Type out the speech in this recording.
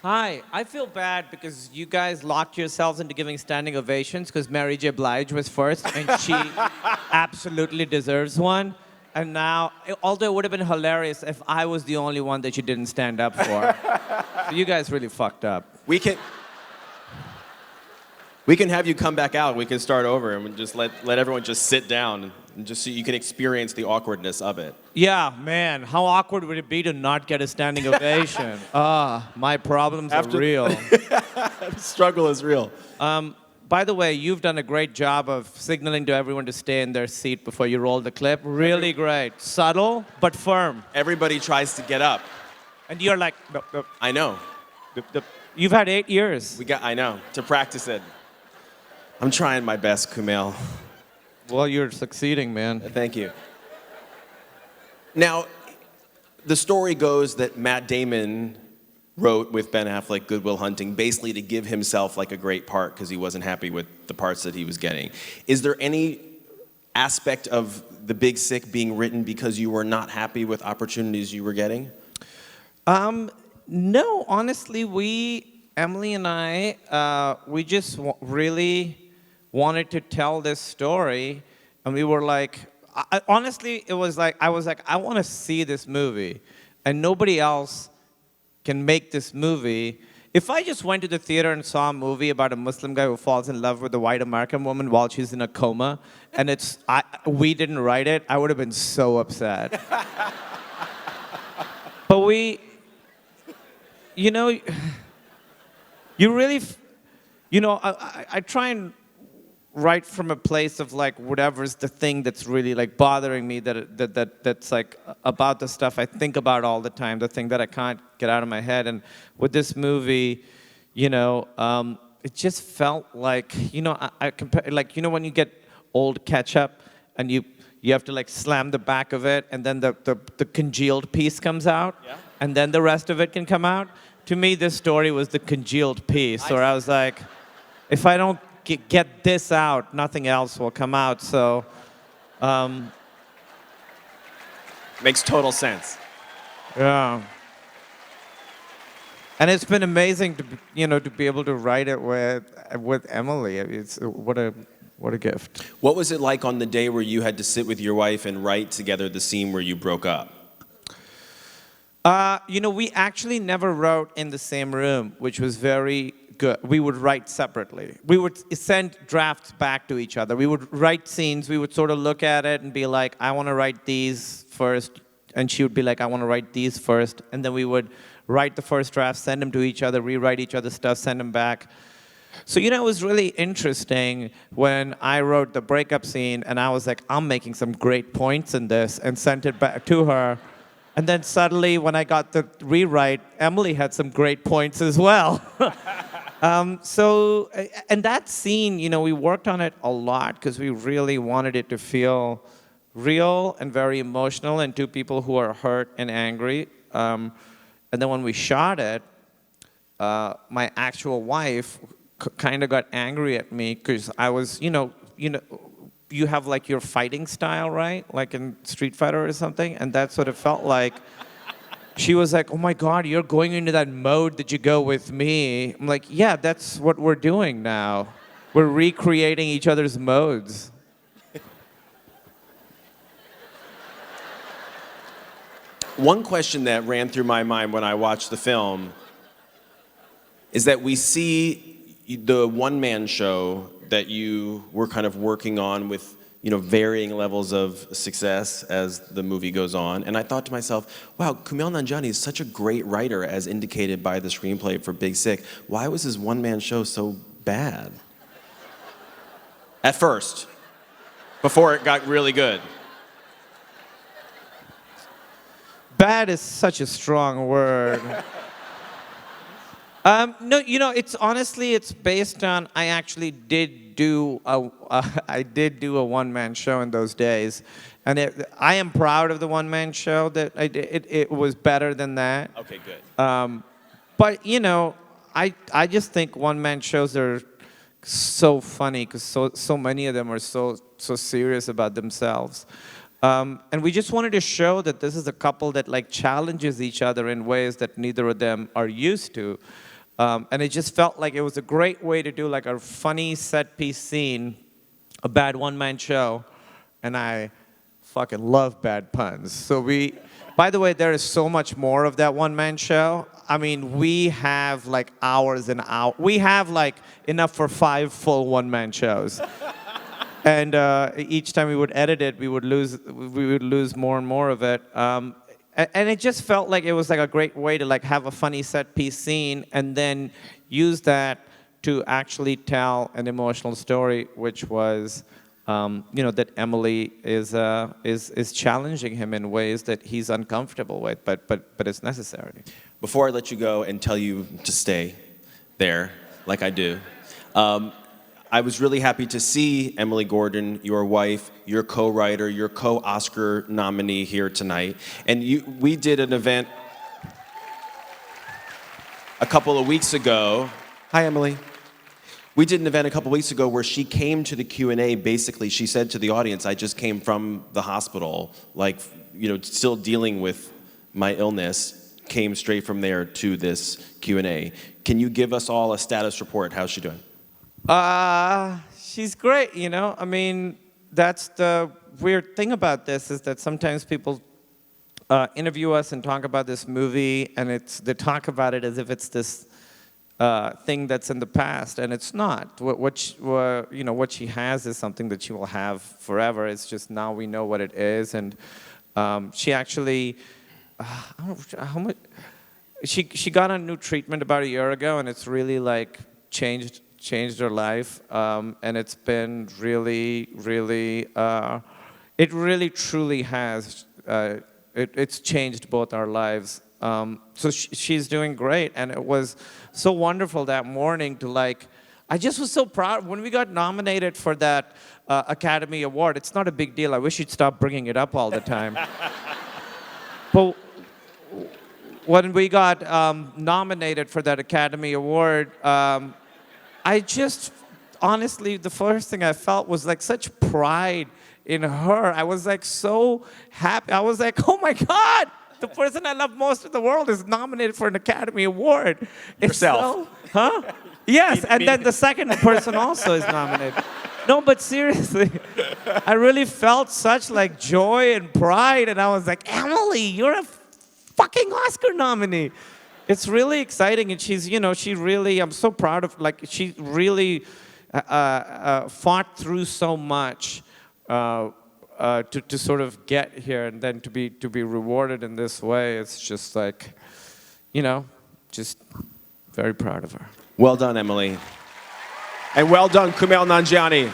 Hi, I feel bad because you guys locked yourselves into giving standing ovations because Mary J. Blige was first and she absolutely deserves one. And now, although it would have been hilarious if I was the only one that you didn't stand up for. So you guys really fucked up. We can have you come back out. We can start over and just let everyone just sit down and just so you can experience the awkwardness of it. Yeah, man, how awkward would it be to not get a standing ovation? My problems are real. The struggle is real. By the way, you've done a great job of signaling to everyone to stay in their seat before you roll the clip. Really great. Subtle, but firm. Everybody tries to get up. And you're like, nope, nope. I know. You've had 8 years. I know, to practice it. I'm trying my best, Kumail. Well, you're succeeding, man. Thank you. Now, the story goes that Matt Damon wrote with Ben Affleck Good Will Hunting basically to give himself like a great part because he wasn't happy with the parts that he was getting. Is there any aspect of The Big Sick being written because you were not happy with opportunities you were getting? No, honestly, Emily and I, we just really wanted to tell this story, and we were like, honestly, I was like, I want to see this movie, and nobody else can make this movie. If I just went to the theater and saw a movie about a Muslim guy who falls in love with a white American woman while she's in a coma, and we didn't write it, I would have been so upset. But you know, you really, I try and write from a place of like whatever's the thing that's really like bothering me that's like about the stuff I think about all the time, the thing that I can't get out of my head. And with this movie, it just felt like, I compare, like, when you get old ketchup and you have to like slam the back of it and then the congealed piece comes out, yeah, and then the rest of it can come out. To me, this story was the congealed piece, where I was like, if I don't get this out, nothing else will come out. So, makes total sense. Yeah. And it's been amazing to be able to write it with Emily. It's what a gift. What was it like on the day where you had to sit with your wife and write together the scene where you broke up? We actually never wrote in the same room, which was very good. We would write separately. We would send drafts back to each other. We would write scenes. We would sort of look at it and be like, I want to write these first. And she would be like, I want to write these first. And then we would write the first draft, send them to each other, rewrite each other's stuff, send them back. So, it was really interesting when I wrote the breakup scene, and I was like, I'm making some great points in this, and sent it back to her. And then suddenly, when I got the rewrite, Emily had some great points as well. And that scene, we worked on it a lot because we really wanted it to feel real and very emotional, and two people who are hurt and angry. And then when we shot it, my actual wife kind of got angry at me because I was, you have like your fighting style, right? Like in Street Fighter or something. And that's what it felt like. She was like, oh my God, you're going into that mode that you go with me. I'm like, yeah, that's what we're doing now. We're recreating each other's modes. One question that ran through my mind when I watched the film is that we see the one-man show that you were kind of working on with, varying levels of success as the movie goes on. And I thought to myself, wow, Kumail Nanjiani is such a great writer as indicated by the screenplay for Big Sick. Why was his one-man show so bad? At first, before it got really good. Bad is such a strong word. No, it's honestly, it's based on, I actually did do a one-man show in those days. And I am proud of the one-man show that I did. It was better than that. Okay, good. But, I just think one-man shows are so funny because so many of them are so serious about themselves. And we just wanted to show that this is a couple that like challenges each other in ways that neither of them are used to. And it just felt like it was a great way to do like a funny set piece scene, a bad one-man show, and I fucking love bad puns. So by the way, there is so much more of that one-man show. I mean, we have like hours and hours. We have like enough for 5 full one-man shows. And each time we would edit it, we would lose more and more of it. And it just felt like it was like a great way to like have a funny set piece scene and then use that to actually tell an emotional story, which was, that Emily is challenging him in ways that he's uncomfortable with, but it's necessary. Before I let you go and tell you to stay there, like I do, I was really happy to see Emily Gordon, your wife, your co-writer, your co-Oscar nominee here tonight. And we did an event a couple of weeks ago. Hi, Emily. We did an event a couple weeks ago where she came to the Q&A. Basically, she said to the audience, I just came from the hospital, like, still dealing with my illness, came straight from there to this Q&A. Can you give us all a status report? How's she doing? She's great, I mean, that's the weird thing about this is that sometimes people interview us and talk about this movie, and they talk about it as if it's this thing that's in the past, and it's not. What she has is something that she will have forever. It's just now we know what it is, and she actually, I don't know how much. She got a new treatment about a year ago, and it's really like changed her life, and it's been really, really, it really truly has. It's changed both our lives. So she's doing great, and it was so wonderful that morning to like. I just was so proud when we got nominated for that Academy Award. It's not a big deal. I wish you'd stop bringing it up all the time. But when we got nominated for that Academy Award. I just, honestly, the first thing I felt was like such pride in her. I was like so happy. I was like, oh my God, the person I love most in the world is nominated for an Academy Award. Yourself. Huh? Yes, and then the second person also is nominated. No, but seriously, I really felt such like joy and pride, and I was like, Emily, you're a fucking Oscar nominee. It's really exciting, and she's, she really, I'm so proud of, like, she really fought through so much to sort of get here, and then to be rewarded in this way. It's just like, just very proud of her. Well done, Emily. And well done, Kumail Nanjiani.